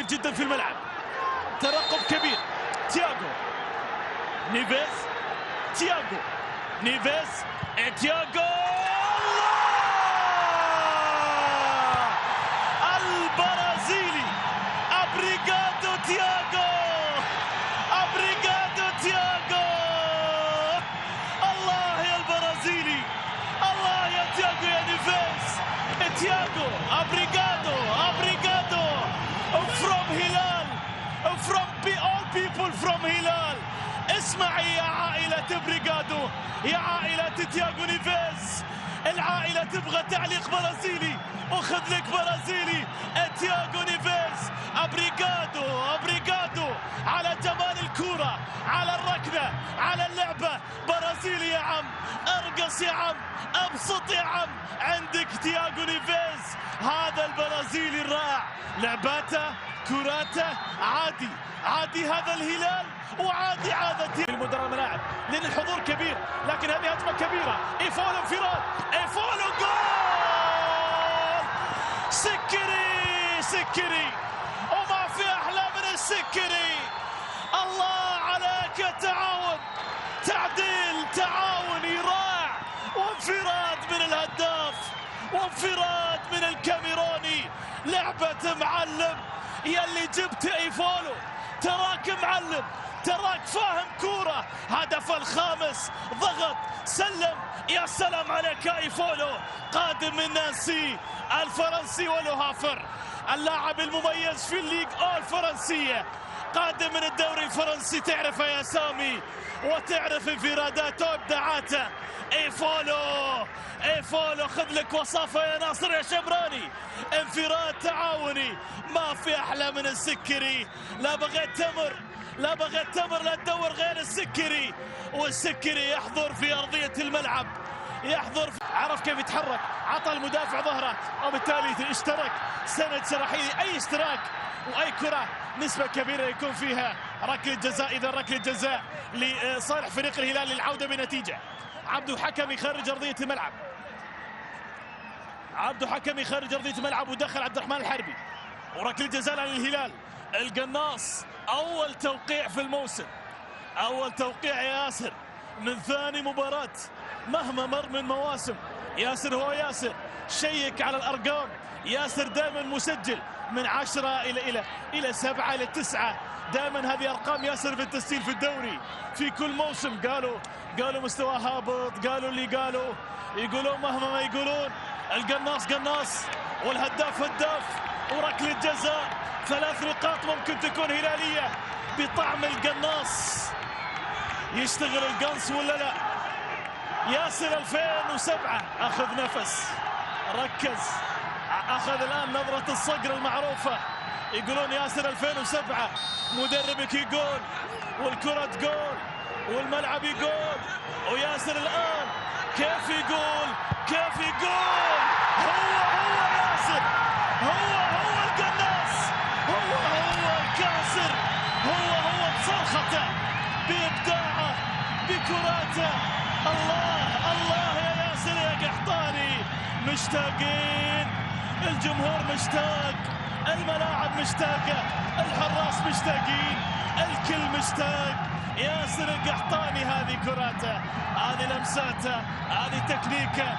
كثير جدا في الملعب. ترقب كبير. تياغو نيفيز، تياغو نيفيز، تياغو البرازيلي. ابريغادو تياغو، ابريغادو تياغو. الله يا البرازيلي، الله يا تياغو يا نيفيز. تياغو ابريغادو، ابريغادو from هلال، from all people from هلال. اسمعي يا عائلة ابريغادو، يا عائلة تياغو نيفيز. العائلة تبغى تعليق برازيلي، وخذ لك برازيلي. تياغو نيفيز، ابريغادو، ابريغادو على جمال الكرة، على الركنة، على اللعبة. برازيلي يا عم، ارقص يا عم، ابسط يا عم. عندك تياغو نيفيز، هذا البرازيلي الرائع. لعباته، كراته، عادي عادي هذا الهلال، وعادي عادة المدرب الملاعب، لأن الحضور كبير. لكن هذه هجمة كبيرة. ايفولو انفراد، ايفولو جول. سكري، سكري، وما في أحلى من السكري. الله عليك، تعاون، تعديل تعاوني رائع، وانفراد من الهداف، وانفراد من الكاميروني. لعبة معلم يلي جبت ايفولو، تراك معلم، تراك فاهم كورة. هدف الخامس، ضغط، سلم. يا سلام عليك يا ايفولو، قادم من نانسي الفرنسي ولوهافر، اللاعب المميز في الليج الفرنسية، قادم من الدوري الفرنسي. تعرفه يا سامي، وتعرف انفراداته وابداعاته. ايفولو، ايفولو خذ لك وصافة يا ناصر يا شمراني. انفراد تعاوني، ما في احلى من السكري. لا بغيت تمر، لا بغيت تمر، لا تدور غير السكري. والسكري يحضر في ارضية الملعب، يحضر عرف كيف يتحرك، عطى المدافع ظهره، وبالتالي اشترك. سند شراحيلي، اي اشتراك واي كرة نسبة كبيرة يكون فيها ركلة جزاء. اذا ركلة جزاء لصالح فريق الهلال للعودة بنتيجة. عبدو حكمي خارج ارضية الملعب، عبدو حكمي خارج ارضية الملعب، ودخل عبد الرحمن الحربي. وركلة جزاء للهلال. القناص اول توقيع في الموسم، اول توقيع يا ياسر من ثاني مباراة مهما مر من مواسم. ياسر هو ياسر، شيك على الارقام. ياسر دائما مسجل من 10 الى 7 الى 9. دائما هذه ارقام ياسر في التسجيل في الدوري في كل موسم. قالوا مستواه هابط، قالوا اللي قالوا، يقولون مهما ما يقولون. القناص قناص، والهداف هداف. وركلة جزاء، 3 نقاط ممكن تكون هلالية بطعم القناص. يشتغل القنص ولا لا؟ ياسر 2007، اخذ نفس، ركز، اخذ الان نظرة الصقر المعروفة. يقولون ياسر 2007 مدربك يقول، والكرة تقول، والملعب يقول، وياسر الان كيف يقول، كيف يقول. هو ياسر، هو القناص، هو الكاسر، هو بصرخته، بإبداعه، بكراته. الله يا ياسر يا قحطاني. مشتاقين، الجمهور مشتاق، الملاعب مشتاقة، الحراس مشتاقين، الكل مشتاق. ياسر القحطاني، هذه كراته، هذه لمساته، هذه تكنيكه.